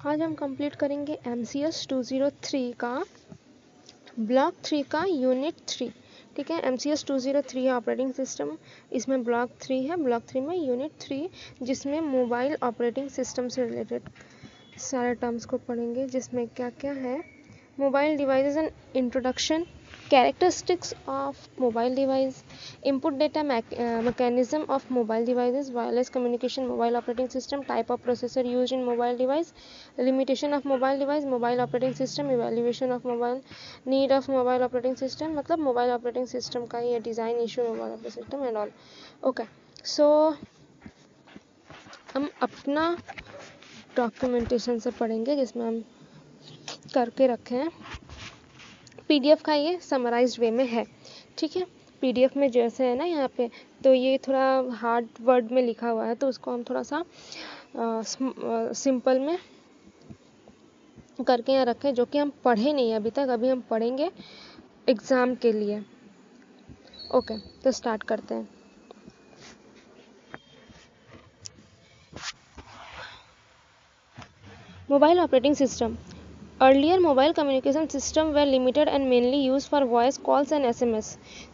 आज हम कंप्लीट करेंगे MCS-203 का ब्लॉक 3 का यूनिट 3। ठीक है, MCS-203 है ऑपरेटिंग सिस्टम, इसमें ब्लॉक 3 है, ब्लॉक 3 में यूनिट 3 जिसमें मोबाइल ऑपरेटिंग सिस्टम से रिलेटेड सारे टर्म्स को पढ़ेंगे, जिसमें क्या क्या है। Mobile devices and introduction, characteristics of mobile device, input data mechanism of mobile devices, wireless communication, mobile operating system, type of processor used in mobile device, limitation of mobile device, mobile operating system, evaluation of mobile need of mobile operating system, मतलब mobile operating system का ये design issue mobile operating system and all. Okay, so हम अपना documentation से पढ़ेंगे जिसमें हम करके रखे हैं। पीडीएफ का ये समराइज्ड वे में है। ठीक है, पीडीएफ में जैसे है ना यहाँ पे, तो ये थोड़ा हार्ड वर्ड में लिखा हुआ है, तो उसको हम थोड़ा सा सिंपल में करके यहाँ रखें, जो कि हम पढ़े नहीं अभी तक, अभी हम पढ़ेंगे एग्ज़ाम के लिए। ओके, तो स्टार्ट करते हैं। Mobile operating system. Earlier, mobile communication systems were limited and mainly used for voice calls and SMS.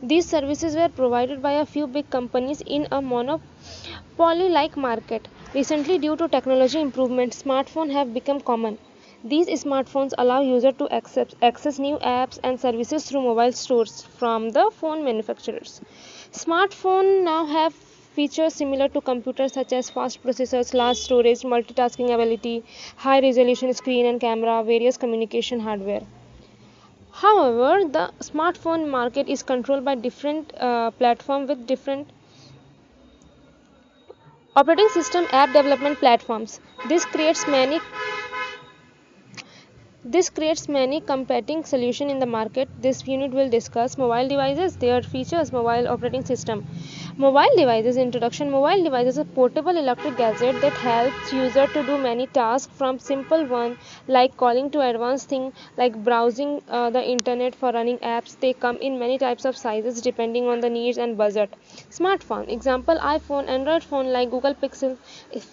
These services were provided by a few big companies in a monopoly-like market. Recently, due to technology improvements, smartphones have become common. These smartphones allow users to access new apps and services through mobile stores from the phone manufacturers. Smartphones now have features similar to computers such as fast processors, large storage, multitasking ability, high resolution screen and camera, various communication hardware. However, the smartphone market is controlled by different platforms with different operating system app development platforms. This creates many competing solutions in the market. This unit will discuss mobile devices, their features, mobile operating system. Mobile devices introduction. Mobile device is a portable electric gadget that helps user to do many tasks, from simple one like calling to advanced thing like browsing the internet for running apps. They come in many types of sizes depending on the needs and budget. Smartphone example iPhone, Android phone like Google Pixel.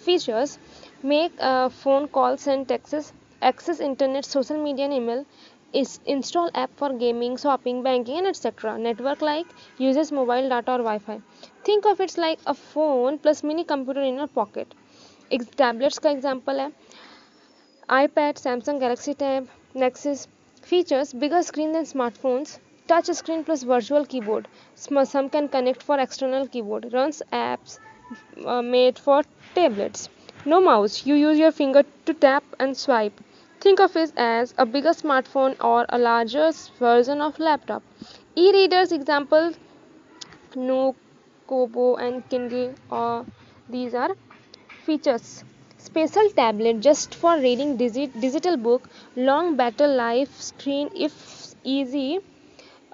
Features make phone calls and texts, access internet, social media and email, install app for gaming, shopping, banking and etc. Network like uses mobile data or Wi-Fi. Think of it like a phone plus mini computer in your pocket. Tablets का example है iPad, Samsung Galaxy Tab, Nexus. Features bigger screen than smartphones, touch screen plus virtual keyboard. Some can connect for external keyboard. Runs apps made for tablets. No mouse, you use your finger to tap and swipe. Think of it as a bigger smartphone or a larger version of laptop. E-readers example Nook, Kobo and Kindle, or these are features. Special tablet just for reading digital book, long battery life, screen if easy,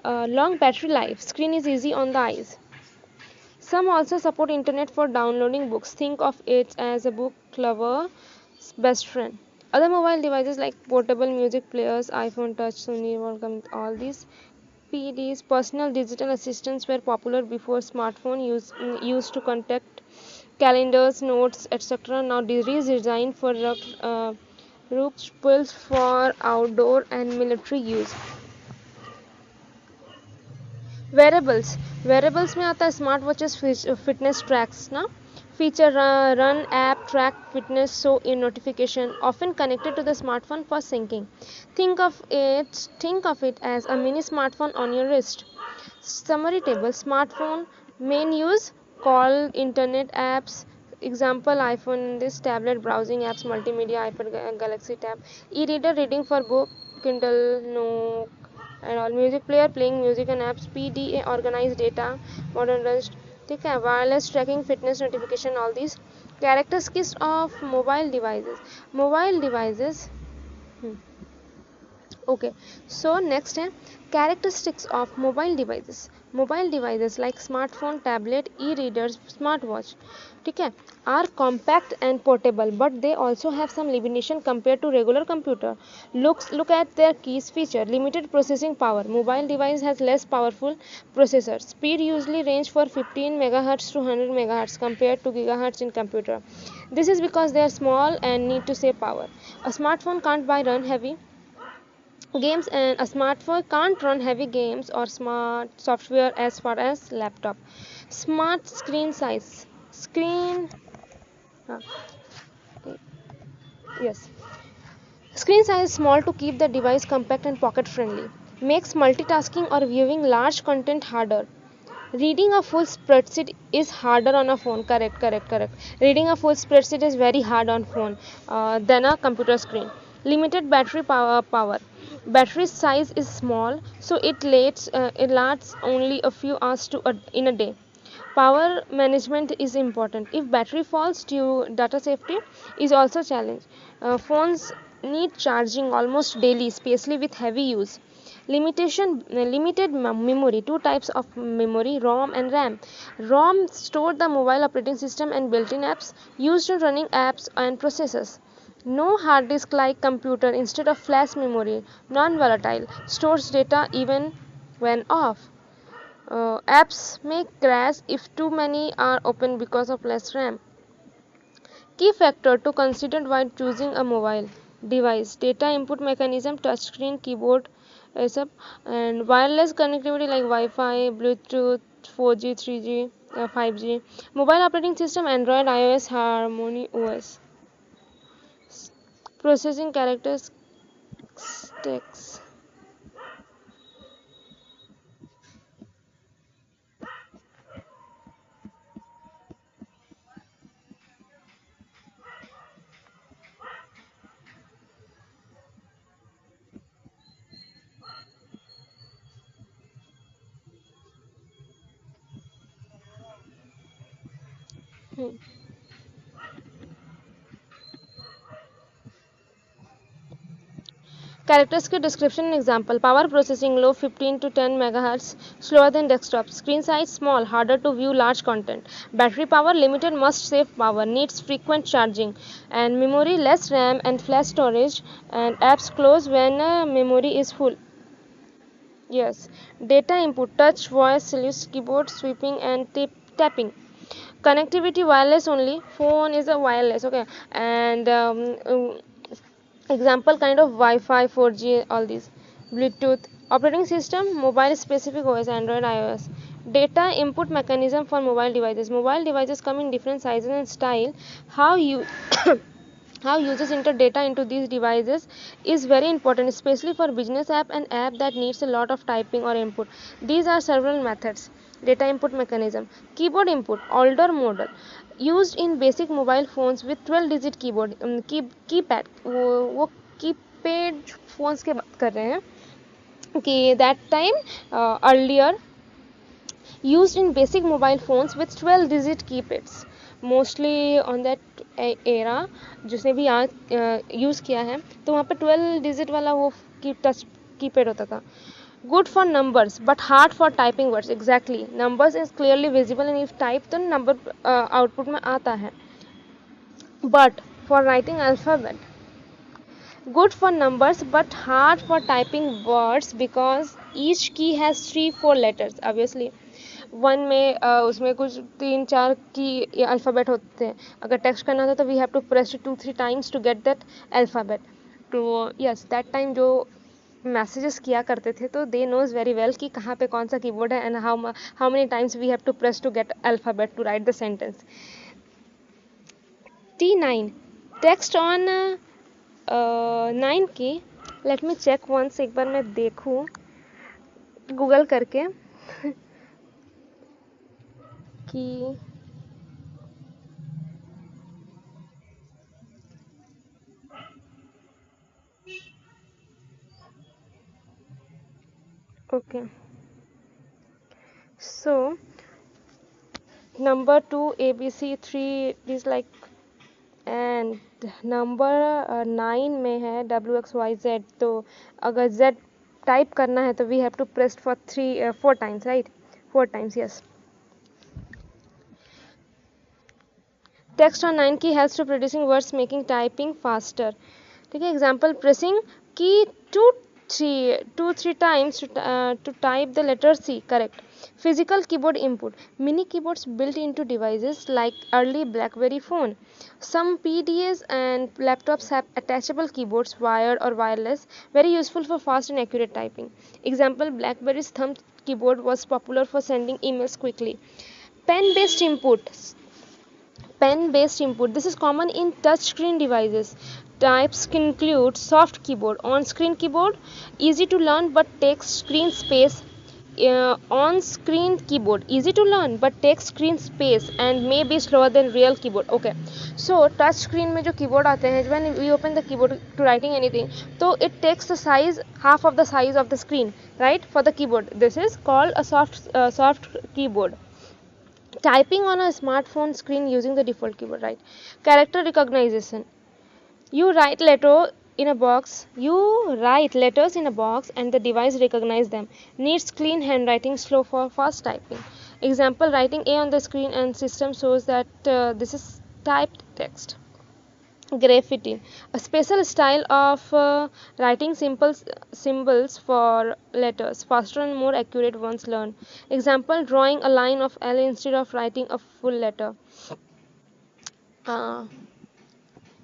long battery life, screen is easy on the eyes. Some also support internet for downloading books. Think of it as a book lover's best friend. Other mobile devices like portable music players, iPhone Touch, Sony, welcome all these. PDs, personal digital assistants were popular before smartphone used to contact calendars, notes, etc. Now this is designed for rough for outdoor and military use. Wearables में आता है smart watches, fitness tracks ना, feature run app track fitness, show in notification, often connected to the smartphone for syncing. Think of it as a mini smartphone on your wrist. Summary table. Smartphone main use call, internet apps, example iPhone, this tablet browsing apps, multimedia, iPad, Galaxy Tab. E-reader reading for book, Kindle, Nook and all. Music player playing music and apps. PDA organized data, modern rest. ठीक है, wireless tracking, fitness notification, all these. Characteristics of mobile devices okay, so next है characteristics of mobile devices. Mobile devices like smartphone, tablet, e-readers, smartwatch, ठीक है, are compact and portable, but they also have some limitation compared to regular computer. Look at their keys feature. Limited processing power. Mobile device has less powerful processor. Speed usually range for 15 megahertz to 100 megahertz compared to gigahertz in computer. This is because they are small and need to save power. A smartphone can't run heavy games, and a smartphone can't run heavy games or smart software as far as laptop. Smart screen size. Screen uh, yes. Screen size is small to keep the device compact and pocket friendly. Makes multitasking or viewing large content harder. Reading a full spreadsheet is harder on a phone. Correct. Reading a full spreadsheet is very hard on phone than a computer screen. Limited battery power. Battery size is small, so it lasts only a few hours in a day. Power management is important. If battery falls, data safety is also a challenge. Phones need charging almost daily, especially with heavy use. Limited memory. Two types of memory: ROM and RAM. ROM store the mobile operating system and built-in apps used in running apps and processes. No hard disk like computer. Instead of flash memory, non-volatile, stores data even when off. Apps may crash if too many are open because of less RAM. Key factor to consider while choosing a mobile device: data input mechanism, touchscreen, keyboard, सब, and wireless connectivity like Wi-Fi, Bluetooth, 4G, 3G, 5G. Mobile operating system: Android, iOS, Harmony OS. Processing characteristics. Hmm. Characteristic description and example: power processing low, 15 to 10 megahertz, slower than desktop. Screen size small, harder to view large content. Battery power limited, must save power, needs frequent charging. And memory: less RAM and flash storage, and apps close when memory is full. Yes. Data input: touch, voice, select, keyboard, sweeping, and tapping. Connectivity: wireless only. Phone is a wireless, okay. And example kind of Wi-Fi, 4G, all these. Bluetooth. Operating system: mobile specific OS, Android, iOS. Data input mechanism for mobile devices: mobile devices come in different sizes and style. How you how users enter data into these devices is very important, especially for business app that needs a lot of typing or input. These are several methods. Data input mechanism: keyboard input, older model, used in basic mobile phones with 12 digit keyboard, keypad. वो keypad phones के बात कर रहे हैं कि that time earlier used in basic mobile phones with 12 digit keypads, mostly on that era जिसने भी use किया है तो वहाँ पे 12 डिजिट वाला वो टच कीपैड होता था. Good for numbers but hard for typing words. Exactly, numbers is clearly visible and if type तो number output में आता है. But for writing alphabet, good for numbers but hard for typing words because each key has 3-4 letters. Obviously one में उसमें कुछ 3-4 की alphabet होते हैं. अगर टेक्स्ट करना था तो we have to press 2-3 times to get that alphabet. तो यस, दैट टाइम जो मैसेजेस किया करते थे तो दे नोज वेरी वेल कि कहाँ पे कौन सा कीबोर्ड है and how many times we have to press to get alphabet to write the sentence. T9 text on 9 key. Let me check once, एक बार मैं देखूँ गूगल करके कि okay, so number 2 ABC 3 is like, and number 9 में है WXYZ. तो अगर Z type करना है तो we have to press for 4 times, right. 4 times, yes. Text on 9 key helps to producing words, making typing faster. ठीक है, example, pressing key 2-3 times to type the letter C, correct. Physical keyboard input, mini keyboards built into devices like early BlackBerry phone. Some PDAs and laptops have attachable keyboards, wired or wireless, very useful for fast and accurate typing. Example, BlackBerry's thumb keyboard was popular for sending emails quickly. Pen-based input. This is common in touchscreen devices. Types include soft keyboard, on-screen keyboard, easy to learn but takes screen space. On-screen keyboard, easy to learn but takes screen space and may be slower than real keyboard. Okay, so touch screen में जो keyboard आते हैं, when we open the keyboard to writing anything, so it takes the size, half of the size of the screen, right, for the keyboard. This is called a soft keyboard. Typing on a smartphone screen using the default keyboard, right. Character recognition. You write letters in a box and the device recognizes them. Needs clean handwriting, slow for fast typing. Example, writing A on the screen and system shows that this is typed text. Graffiti, a special style of writing simple symbols for letters, faster and more accurate once learned. Example, drawing a line of L instead of writing a full letter.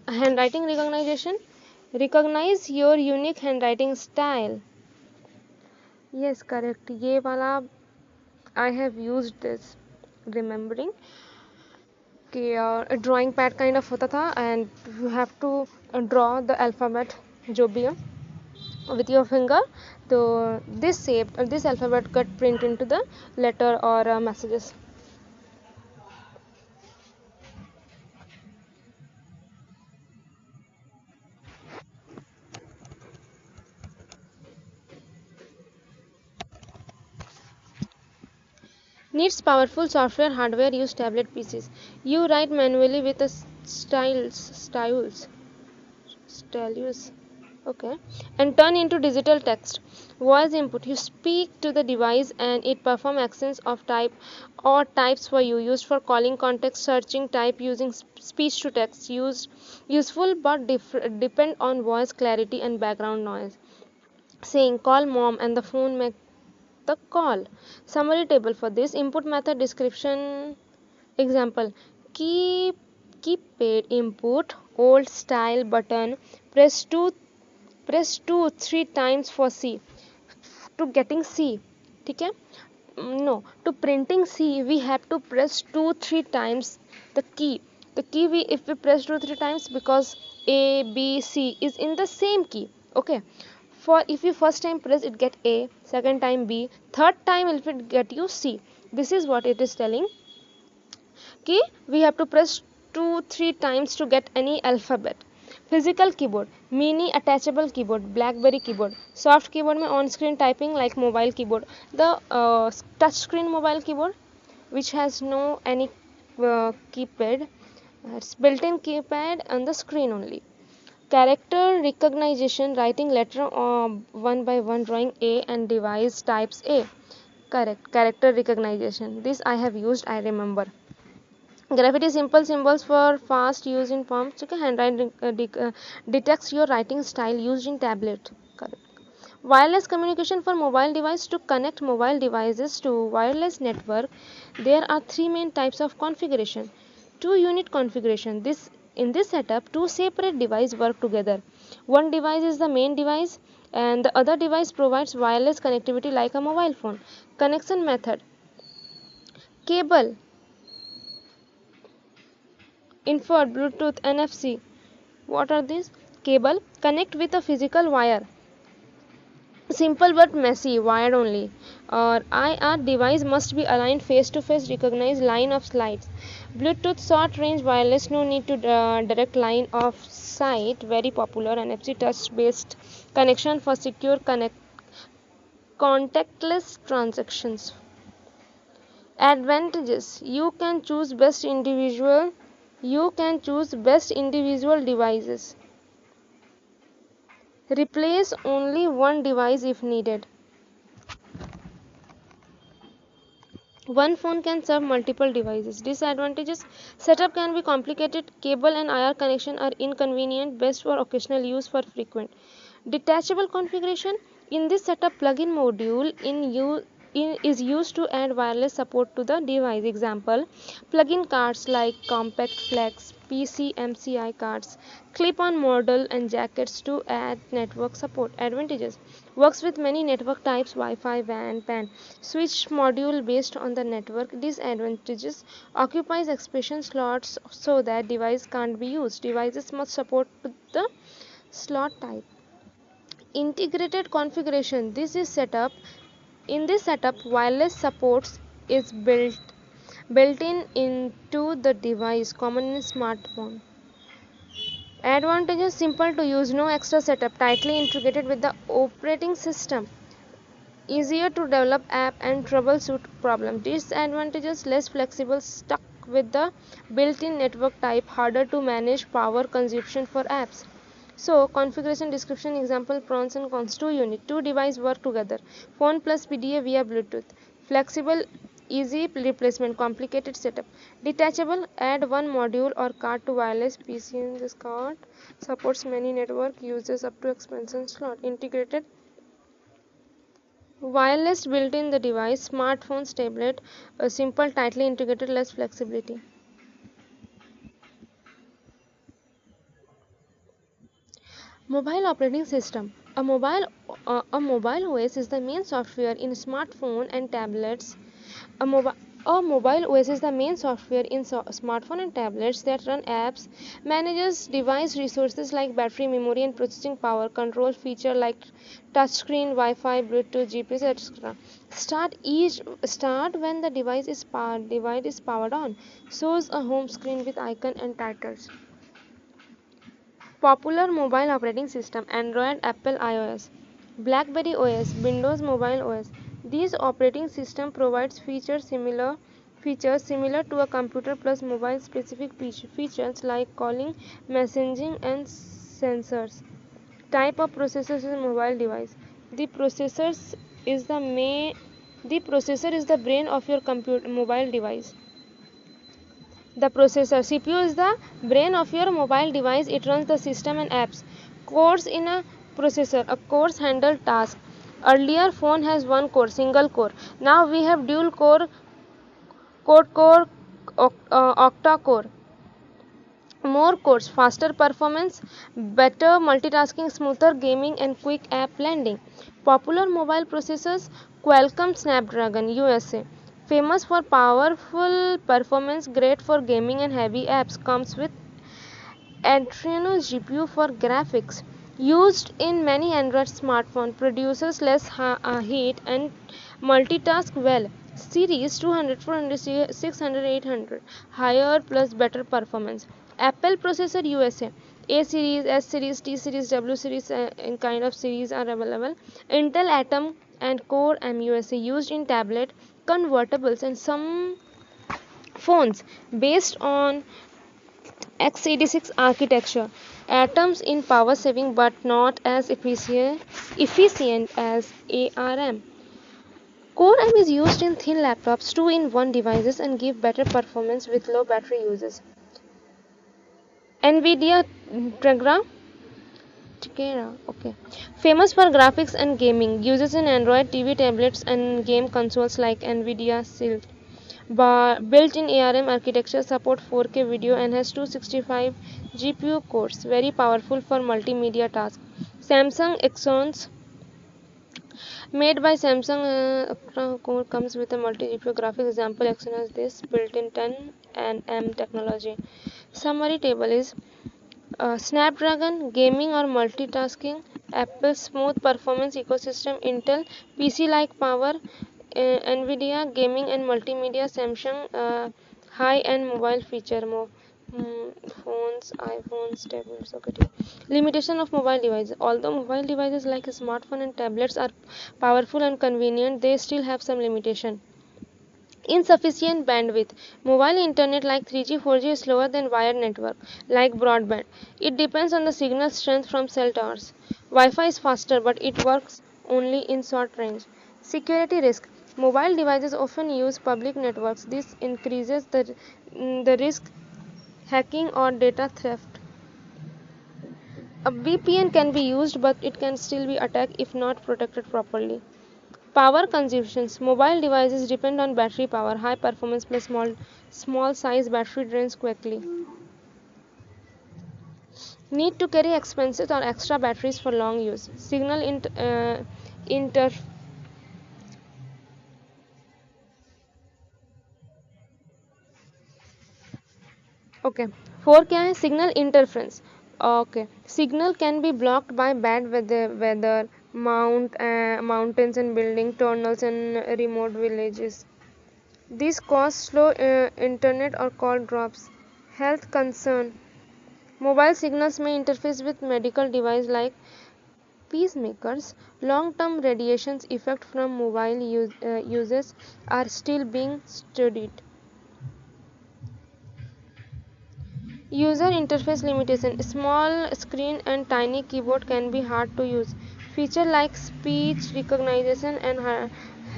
Handwriting recognition, recognize your unique handwriting style. Yes, correct. ये वाला I have used this, remembering कि drawing pad kind of होता था and you have to draw the alphabet जो भी है with your finger. So this alphabet got print into the letter or messages. Needs powerful software, hardware, use tablet PCs. You write manually with a stylus, okay, and turn into digital text. Voice input, you speak to the device and it performs actions of type or types for you, used for calling, context searching, type using speech to text, useful but depend on voice clarity and background noise. Saying call mom and the phone make the call. Summary table for this input method description. Example, keypad input, old style button, press 2-3 times for C, to getting C, ठीक है. No, to printing C we have to press 2-3 times the key. If we press 2-3 times, because A, B, C is in the same key, okay. For if you first time press, it get A, second time B, third time it will get you C. This is what it is telling, कि we have to press 2-3 times to get any alphabet. Physical keyboard, mini attachable keyboard, BlackBerry keyboard. Soft keyboard में on screen typing like mobile keyboard. The touch screen mobile keyboard which has no any keypad, it's built-in keypad on the screen only. Character recognition, writing letter one by one, drawing A and device types A. Correct. Character recognition, this I have used, I remember. Graffiti, simple symbols for fast use in prompts. Okay. Handwriting detects your writing style, used in tablet. Correct. Wireless communication for mobile device, to connect mobile devices to wireless network. There are three main types of configuration. 2-unit configuration. In this setup, two separate devices work together. One device is the main device and the other device provides wireless connectivity like a mobile phone. Connection method. Cable, infrared, Bluetooth, NFC. What are these? Cable, connect with a physical wire. Simple but messy, wired only. Or IR, device must be aligned face to face, recognize line of slides. Bluetooth, short range wireless, no need to direct line of sight, very popular. NFC, touch based connection for secure contactless transactions. Advantages, you can choose best individual devices. Replace only one device if needed. One phone can serve multiple devices. Disadvantages: setup can be complicated, cable and IR connection are inconvenient, best for occasional use for frequent. Detachable configuration: in this setup, plug-in module is used to add wireless support to the device. Example: plug-in cards like compact flex, PC MCI cards, clip-on model and jackets to add network support. Advantages: works with many network types, Wi-Fi, WAN, PAN. Switch module based on the network. Disadvantages: occupies expression slots so that device can't be used. Devices must support the slot type. Integrated configuration: in this setup, wireless supports is built in into the device, common in smartphone. Advantages: simple to use, no extra setup, tightly integrated with the operating system, easier to develop app and troubleshoot problem. Disadvantages: less flexible, stuck with the built-in network type, harder to manage power consumption for apps. So, configuration description example, pros and cons. 2 unit, 2 device work together. Phone plus PDA via Bluetooth. Flexible, easy replacement, complicated setup. Detachable, add one module or card to wireless PC in this card. Supports many network users up to expansion slot. Integrated, wireless built in the device. Smartphones, tablet, simple, tightly integrated, less flexibility. Mobile operating system. A mobile OS is the main software in smartphone and tablets. A mobile a mobile OS is the main software in smartphone and tablets that run apps, manages device resources like battery, memory, and processing power, control feature like touchscreen, Wi-Fi, Bluetooth, GPS, etc. Start when the device is powered on. Shows a home screen with icon and titles. Popular mobile operating system: Android, Apple iOS, BlackBerry OS, Windows Mobile OS. These operating system provides features similar to a computer plus mobile specific features like calling, messaging and sensors. Type of processors in mobile device. The processors is the main the processor is the brain of your computer mobile device. The processor CPU is the brain of your mobile device. It runs the system and apps. Cores in a processor. A core handle task. Earlier phone has one core, single core. Now we have dual core, quad core, octa core. More cores, faster performance, better multitasking, smoother gaming and quick app landing. Popular mobile processors: Qualcomm Snapdragon USA. Famous for powerful performance, great for gaming and heavy apps. Comes with Adreno GPU for graphics. Used in many Android smartphones. Produces less heat and multitask well. Series 200, 400, 600, 800. Higher plus better performance. Apple processor USA. A series, S series, T series, W series and kind of series are available. Intel Atom and Core M USA. Used in tablet, convertibles and some phones based on x86 architecture. Atoms in power saving but not as efficient as ARM. Core M is used in thin laptops, 2-in-1 devices and give better performance with low battery uses. Nvidia Tegra, okay. Famous for graphics and gaming. Uses in Android TV tablets and game consoles like Nvidia Shield. Built-in ARM architecture, support 4K video and has 265 GPU cores. Very powerful for multimedia tasks. Samsung Exynos, made by Samsung, core comes with a multi-GPU graphics. Example Exynos this, built-in 10nm technology. Summary table is Snapdragon, gaming or multitasking. Apple, smooth performance ecosystem. Intel, PC-like power. Nvidia, gaming and multimedia. Samsung, high-end mobile feature. Phones, iPhones, tablets. Okay. Limitation of mobile devices. Although mobile devices like smartphone and tablets are powerful and convenient, they still have some limitation. Insufficient bandwidth. Mobile internet like 3G, 4G is slower than wired network like broadband. It depends on the signal strength from cell towers. Wi-Fi is faster but it works only in short range. Security risk. Mobile devices often use public networks. This increases the risk hacking or data theft. A VPN can be used, but it can still be attacked if not protected properly. Power consumptions. Mobile devices depend on battery power. High performance plus small size battery drains quickly. Need to carry expensive or extra batteries for long use. Signal inter Okay. 4 क्या है? Signal interference. Okay. Signal can be blocked by bad weather, mountains and building, tunnels and remote villages. This cause slow internet or call drops. Health concern. Mobile signals may interface with medical devices like pacemakers. Long-term radiation effects from mobile uses are still being studied. User interface limitation. Small screen and tiny keyboard can be hard to use. Features like speech recognition and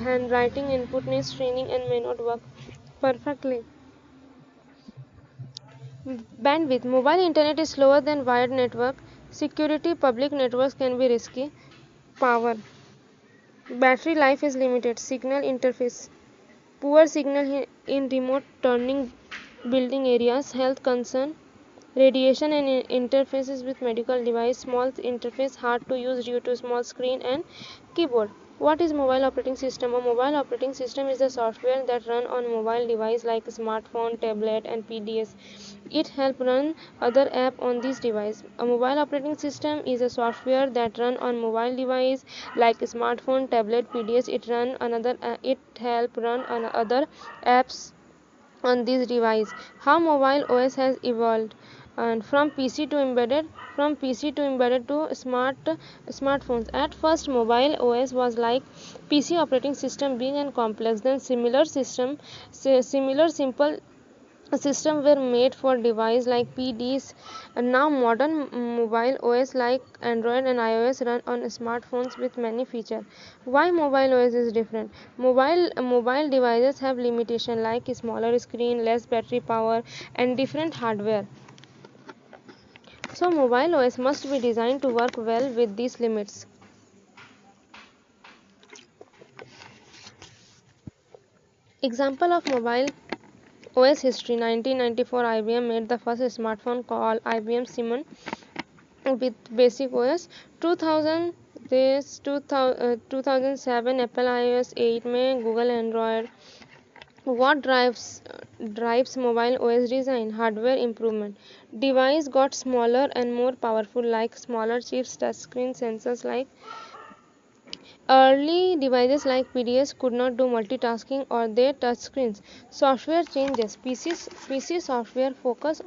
handwriting input needs training and may not work perfectly. Bandwidth. Mobile internet is slower than wired network. Security. Public networks can be risky. Power. Battery life is limited. Signal interface. Poor signal in remote turning building areas. Health concern. Radiation and interfaces with medical device. Small interface hard to use due to small screen and keyboard. What is mobile operating system? A mobile operating system is the software that run on mobile device like smartphone, tablet and PDS. It help run other app on this device. A mobile operating system is a software that run on mobile device like smartphone, tablet, PDS. It help run on other apps on this device. How mobile OS has evolved, and from PC to embedded to smartphones. At first mobile OS was like PC operating system, being and complex. Then similar simple systems were made for devices like PDs, and now modern mobile OS like Android and iOS run on smartphones with many features. Why mobile OS is different? Mobile devices have limitation like smaller screen, less battery power and different hardware. So mobile OS must be designed to work well with these limits. Example of mobile OS history. 1994 IBM made the first smartphone called IBM Simon with basic OS. 2007 Apple iOS 8 में Google Android. What drives mobile OS design? Hardware improvement. Device got smaller and more powerful like smaller chips, touchscreen sensors like early devices like PDS could not do multitasking or their touchscreens. Software changes. PC software focus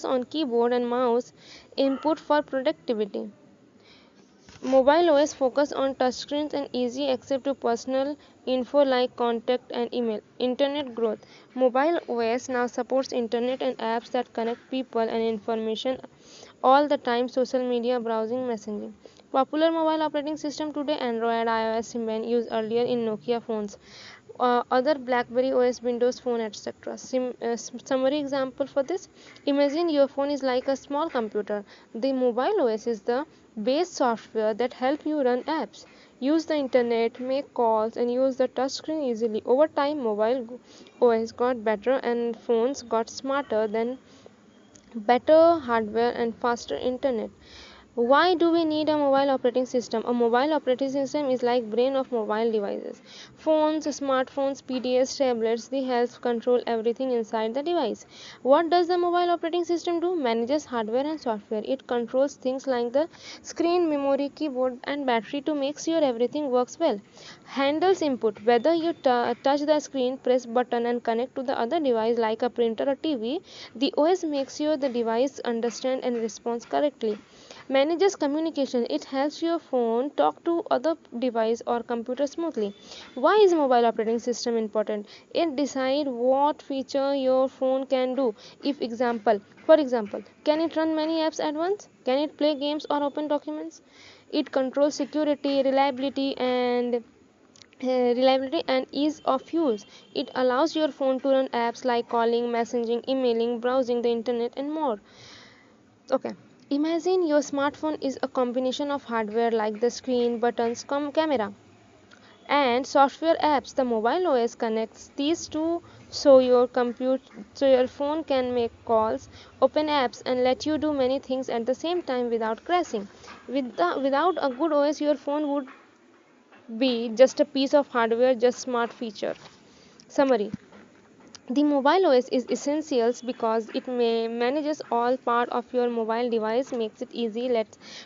on keyboard and mouse input for productivity. Mobile OS focus on touchscreens and easy access to personal info like contact and email. Internet growth. Mobile OS now supports internet and apps that connect people and information all the time. Social media, browsing, messaging. Popular mobile operating system today: Android, iOS, Symbian used earlier in Nokia phones. Other BlackBerry OS, Windows Phone, etc. Summary example for this: imagine your phone is like a small computer. The mobile OS is the base software that help you run apps, use the internet, make calls and use the touchscreen easily. Over time mobile OS got better and phones got smarter, then better hardware and faster internet. Why do we need a mobile operating system? A mobile operating system is like brain of mobile devices. Phones, smartphones, PDS, tablets, they help control everything inside the device. What does the mobile operating system do? Manages hardware and software. It controls things like the screen, memory, keyboard and battery to make sure everything works well. Handles input. Whether you touch the screen, press button and connect to the other device like a printer or TV, the OS makes sure the device understand and responds correctly. Manages communication. It helps your phone talk to other device or computer smoothly. Why is mobile operating system important? It decide what feature your phone can do. For example, can it run many apps at once? Can it play games or open documents? It controls security, reliability and ease of use. It allows your phone to run apps like calling, messaging, emailing, browsing the internet, and more. Okay. Imagine your smartphone is a combination of hardware like the screen, buttons, camera, and software apps. The mobile OS connects these two so your phone can make calls, open apps, and let you do many things at the same time without crashing. Without a good OS, your phone would be just a piece of hardware, just smart feature. Summary: the mobile OS is essential because it manages all part of your mobile device, makes it easy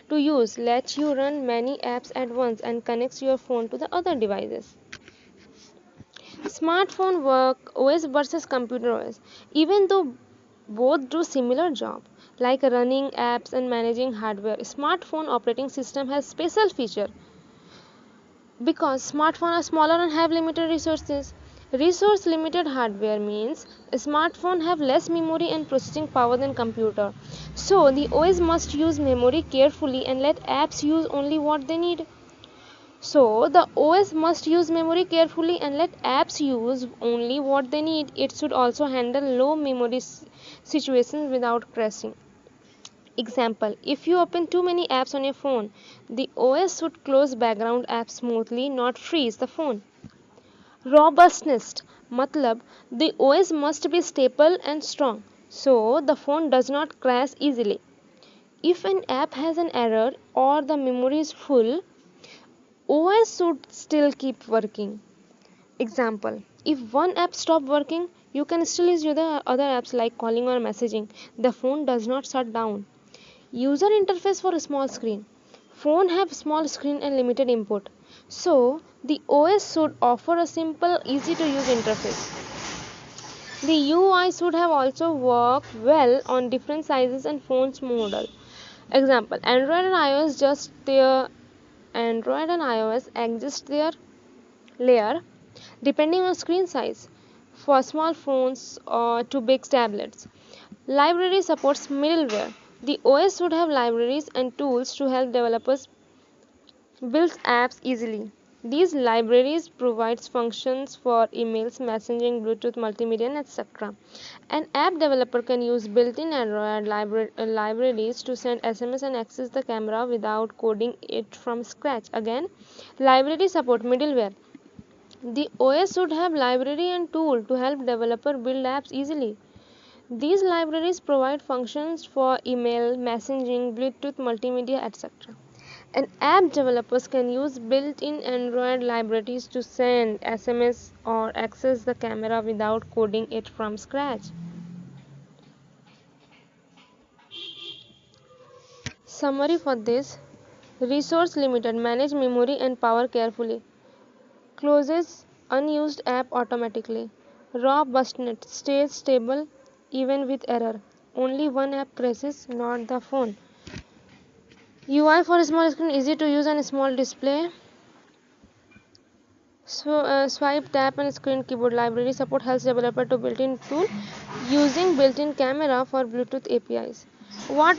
to use, lets you run many apps at once, and connects your phone to the other devices. Smartphone work OS versus computer OS. Even though both do similar job like running apps and managing hardware, smartphone operating system has special feature because smartphones are smaller and have limited resources. Resource limited hardware means smartphones have less memory and processing power than computer. So the OS must use memory carefully and let apps use only what they need. So the OS must use memory carefully and let apps use only what they need. It should also handle low memory situations without crashing. Example: if you open too many apps on your phone, the OS should close background apps smoothly, not freeze the phone. Robustness matlab the OS must be stable and strong, so the phone does not crash easily. If an app has an error or the memory is full, OS should still keep working. Example: if one app stops working, you can still use the other apps like calling or messaging. The phone does not shut down. User interface for a small screen. Phone have small screen and limited input. So the OS should offer a simple, easy to use interface. The UI should have also work well on different sizes and phones model. Example: Android and iOS exist their layer depending on screen size for small phones or to big tablets. Library supports middleware. The OS should have libraries and tools to help developers build apps easily. These libraries provide functions for emails, messaging, Bluetooth, multimedia, etc. An app developer can use built-in Android libraries to send SMS and access the camera without coding it from scratch. Again, library support middleware. The OS should have library and tool to help developer build apps easily. These libraries provide functions for email, messaging, Bluetooth, multimedia, etc. And app developers can use built-in Android libraries to send SMS or access the camera without coding it from scratch. Summary for this: resource limited, manage memory and power carefully. Closes unused app automatically. Robustness, stays stable even with error. Only one app crashes, not the phone. UI for small screen, easy to use and small display. So swipe, tap and screen keyboard. Library support helps developer to built-in tool using built-in camera for Bluetooth APIs. What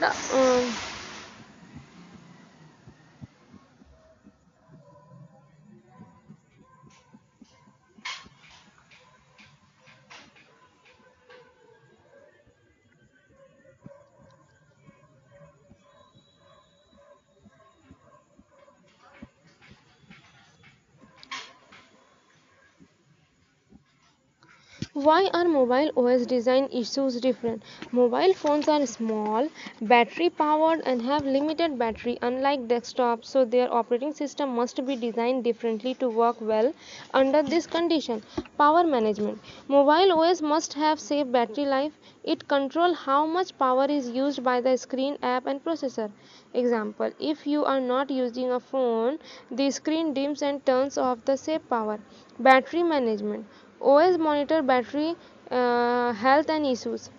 Why are mobile OS design issues different? Mobile phones are small, battery powered and have limited battery unlike desktops, so their operating system must be designed differently to work well under this condition. Power management. Mobile OS must have safe battery life. It controls how much power is used by the screen, app and processor. Example: if you are not using a phone, the screen dims and turns off the save power. Battery management. OS monitor battery health and issues.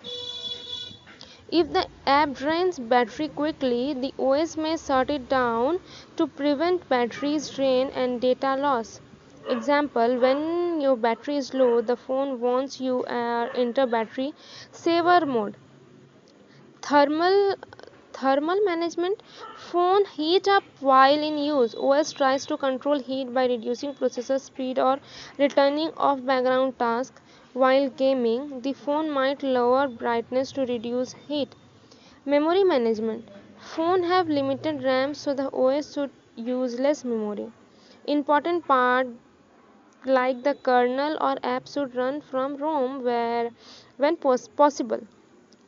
If the app drains battery quickly, the OS may shut it down to prevent battery drain and data loss. Example: when your battery is low, the phone warns you enter battery saver mode. Thermal Thermal management. Phone heat up while in use. OS tries to control heat by reducing processor speed or returning off background tasks. While gaming, the phone might lower brightness to reduce heat. Memory management. Phone have limited RAM, so the OS should use less memory. Important part like the kernel or app should run from ROM when possible.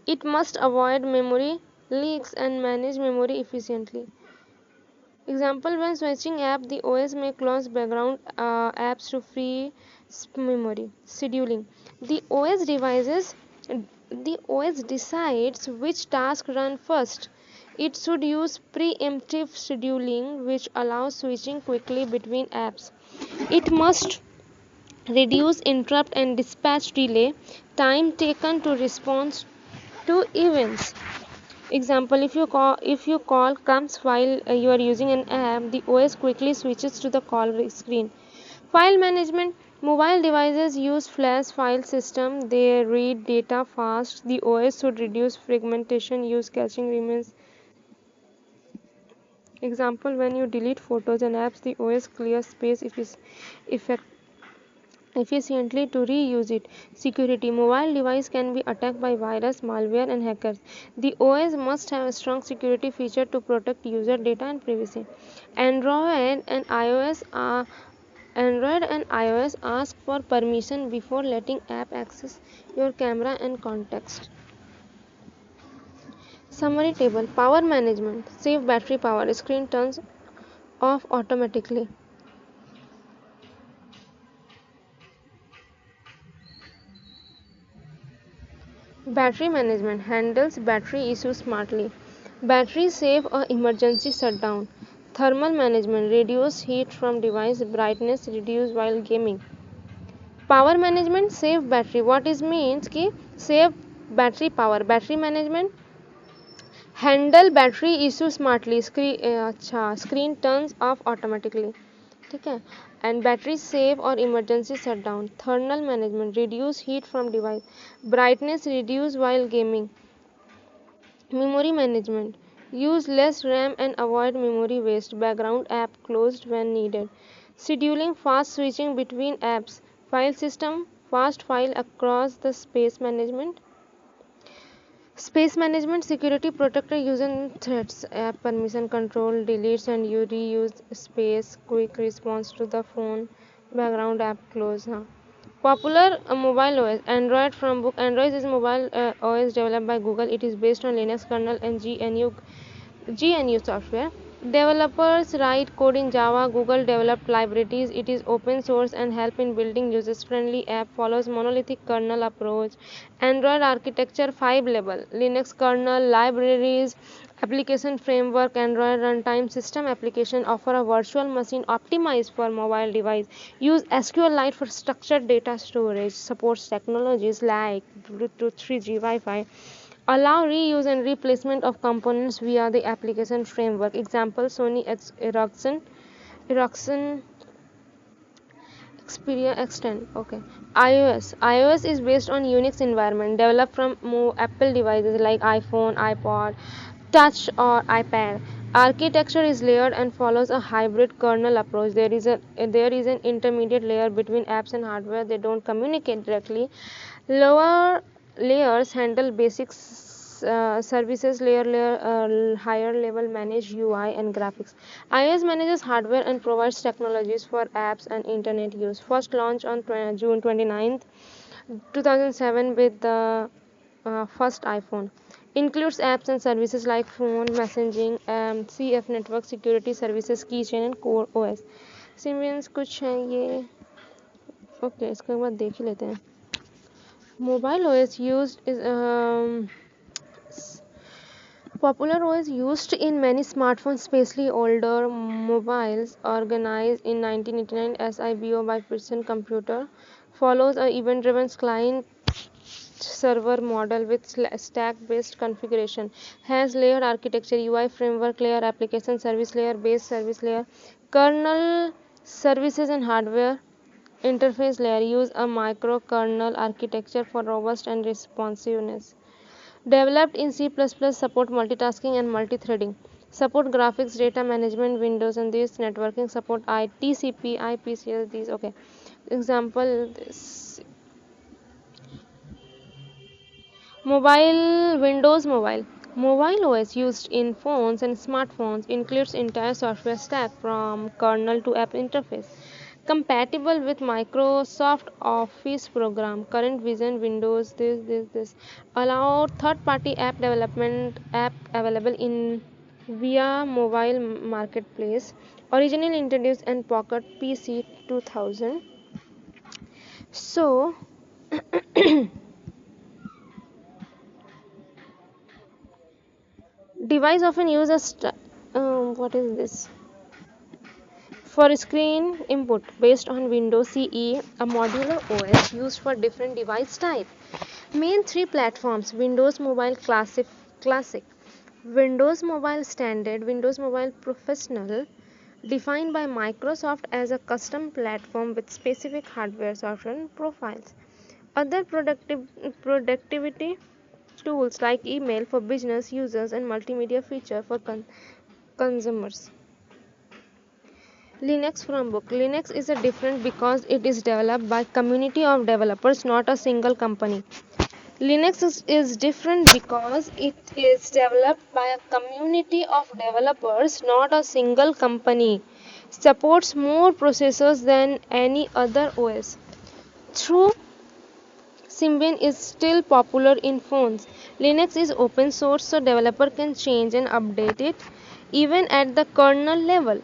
It must avoid memory leaks and manage memory efficiently. Example, when switching app, the OS may close background apps to free memory. Scheduling. The OS devices the OS decides which task run first. It should use preemptive scheduling, which allows switching quickly between apps. It must reduce interrupt and dispatch delay, time taken to respond to events. Example, if your call comes while you are using an app, the OS quickly switches to the call screen. File management. Mobile devices use flash file system. They read data fast. The OS should reduce fragmentation, use caching remains. Example, when you delete photos and apps, the OS clears space efficiently to reuse it. Security. Mobile device can be attacked by virus, malware and hackers. The OS must have a strong security feature to protect user data and privacy. Android and iOS ask for permission before letting app access your camera and context. Summary table. Power management. Save battery power. Screen turns off automatically. Battery management handles battery issues smartly. Battery save or emergency shutdown. Thermal management reduce heat from device brightness reduce while gaming. Power management save battery. What is means कि save battery power. Battery management handle battery issue smartly. Screen turns off automatically. ठीक है. And battery save or emergency shutdown. Thermal management reduce heat from device. Brightness reduce while gaming. Memory management use less RAM and avoid memory waste. Background app closed when needed. Scheduling fast switching between apps. File system fast file across the space management. Space management security protector using threats, app permission control, deletes and you reuse space, quick response to the phone, background app close. Popular mobile OS. Android from book. Android is mobile OS developed by Google. It is based on Linux kernel and GNU software. Developers write code in Java. Google developed libraries. It is open source and help in building user-friendly app. Follows monolithic kernel approach. Android architecture 5 level. Linux kernel, libraries, application framework, Android runtime system application offer a virtual machine optimized for mobile device. Use SQLite for structured data storage. Supports technologies like Bluetooth 3G, Wi-Fi. Allow reuse and replacement of components via the application framework. Example, Sony Ericsson Xperia Extend. Okay. iOS is based on Unix environment developed from Apple devices like iPhone, iPod, Touch or iPad. Architecture is layered and follows a hybrid kernel approach. There is an intermediate layer between apps and hardware. They don't communicate directly. Lower layers handle basic services. Higher level manage UI and graphics. iOS manages hardware and provides technologies for apps and internet use. First launched on June 29th, 2007 with the first iPhone. Includes apps and services like phone, messaging, CF network, security services, keychain and core OS. सिमियंस कुछ हैं ये. Okay, इसके बाद देख ही लेते हैं. Mobile OS used is popular OS used in many smartphones, especially older mobiles. Organized in 1989 as IBO by Pearson Computer, follows a event-driven client server model with stack-based configuration. Has layered architecture, UI framework layer, application service layer, base service layer, kernel services and hardware interface layer. Use a microkernel architecture for robust and responsiveness. Developed in C++, support multitasking and multi-threading. Support graphics, data management, Windows, and this networking support TCP, IPCS. These okay. Example this mobile Windows Mobile. Mobile OS used in phones and smartphones includes entire software stack from kernel to app interface. Compatible with Microsoft Office program, current vision, Windows, this. Allow third-party app development app available in via mobile marketplace. Originally introduced in Pocket PC 2000. So device often use a what is this? For screen input based on Windows CE, a modular OS used for different device type. Main three platforms: Windows Mobile Classic, Windows Mobile Standard, Windows Mobile Professional, defined by Microsoft as a custom platform with specific hardware software profiles. Other productivity tools like email for business users and multimedia feature for consumers. Linux Chromebook. Linux is a different because it is developed by community of developers, not a single company. Linux is different because it is developed by a community of developers, not a single company. Supports more processors than any other OS. Through Symbian is still popular in phones. Linux is open source so developer can change and update it even at the kernel level.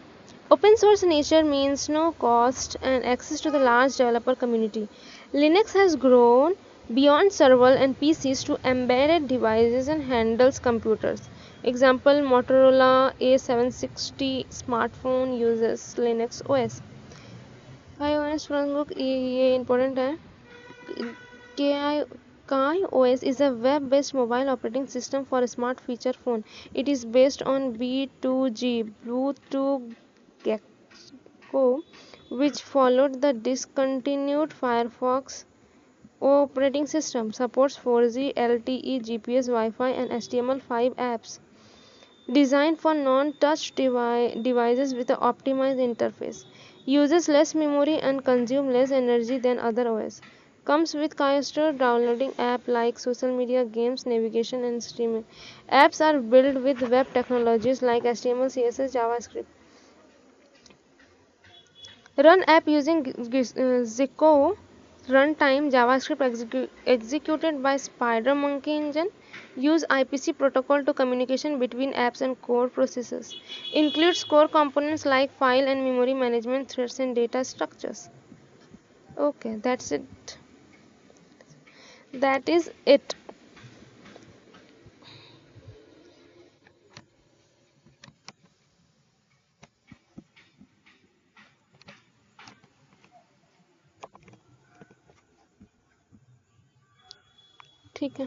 Open source nature means no cost and access to the large developer community. Linux has grown beyond server and PCs to embedded devices and handles computers. Example, Motorola A760 smartphone uses Linux OS. iOS Chromebook ये important है. KaiOS is a web-based mobile operating system for a smart feature phone. It is based on B2G Bluetooth Gecko, which followed the discontinued Firefox operating system. Supports 4G, LTE, GPS, Wi-Fi, and HTML5 apps. Designed for non-touch devices with an optimized interface. Uses less memory and consumes less energy than other OS. Comes with KaiStore downloading app like social media, games, navigation, and streaming. Apps are built with web technologies like HTML, CSS, JavaScript. Run app using Zico runtime JavaScript executed by SpiderMonkey engine. Use IPC protocol to communication between apps and core processors. Includes core components like file and memory management, threads, and data structures. Okay, that's it. That is it. ठीक है.